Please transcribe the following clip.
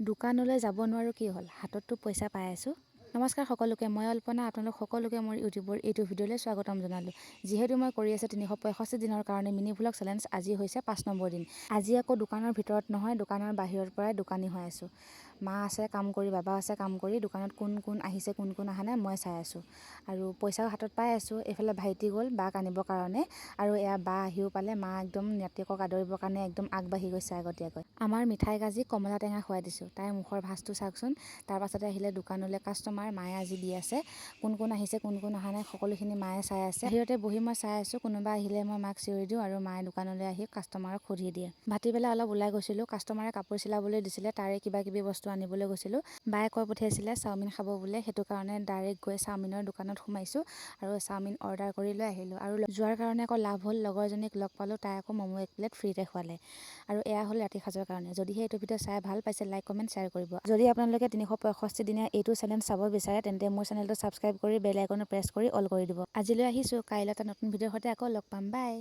দোকানলৈ যাব নোৱাৰোঁ কি হ'ল, হাতততো পইচা পাই আছোঁ। নমস্কাৰ সকলোকে, মই অল্পনা আপোনালোক সকলোকে মোৰ ইউটিউবৰ এইটো ভিডিঅ'লৈ স্বাগতম জনালোঁ। যিহেতু মই কৰি আছোঁ 365 দিনৰ কাৰণে মিনি ভ্লগ চেলেঞ্জ, আজি হৈছে 5 নম্বৰ দিন। আজি আকৌ দোকানৰ ভিতৰত নহয়, দোকানৰ বাহিৰৰ পৰাই দোকানী হৈ আছোঁ। মা আছে কাম কৰি, বাবা আছে কাম কৰি, দোকানত কোন কোন আহিছে কোন কোন অহা নাই মই চাই আছোঁ। আৰু পইচাও হাতত পাই আছোঁ। এইফালে ভাইটি গ'ল বাক আনিবৰ কাৰণে, আৰু এয়া বা আহিও পালে। মা একদম নাতিয়েকক আদৰিবৰ কাৰণে একদম আগবাঢ়ি গৈছে আগতীয়াকৈ। আমাৰ মিঠাই গাজি কমলা টেঙা খুৱাই দিছোঁ। তাইৰ মুখৰ ভাজটো চাওকচোন। তাৰ পাছতে আহিলে দোকানলৈ কাষ্টমাৰ, মায়ে আজি দি আছে। কোন কোন আহিছে কোন কোন অহা নাই সকলোখিনি মায়ে চাই আছে। বাহিৰতে বহি মই চাই আছোঁ। কোনোবা আহিলে মই মাক চিঞৰি দিওঁ আৰু মায়ে দোকানলৈ আহি কাষ্টমাৰক সুধি দিয়ে। ভাটিবেলা অলপ ওলাই গৈছিলোঁ, কাষ্টমাৰে কাপোৰ চিলাবলৈ দিছিলে, তাৰে কিবা কিবি বস্তু আনিবলৈ গৈছিলোঁ। বায়ে কৈ পঠিয়াইছিলে চাওমিন খাব বোলে, সেইটো কাৰণে ডাইৰেক্ট গৈ চাওমিনৰ দোকানত সোমাইছোঁ আৰু চাওমিন অৰ্ডাৰ কৰি লৈ আহিলোঁ। আৰু যোৱাৰ কাৰণে আকৌ লাভ হ'ল, লগৰজনীক লগ পালোঁ, তাই আকৌ ম'ম' 1 প্লেট ফ্ৰীতে খোৱালে। আৰু এয়া হ'ল ৰাতি সাঁজৰ কাৰণে। যদিহে এইটো ভিডিঅ' চাই ভাল পাইছে, লাইক কমেণ্ট শ্বেয়াৰ কৰিব। যদি আপোনালোকে 365 দিনীয়া এইটো চেলেঞ্জ চাব বিচাৰে, তেন্তে মোৰ চেনেলটো ছাবস্ক্ৰাইব কৰি বেল আইকনটো প্ৰেছ কৰি অল কৰি দিব। আজিলৈ আহিছোঁ, কাইলৈ এটা নতুন ভিডিঅ'ৰ সৈতে আকৌ লগ পাম, বাই।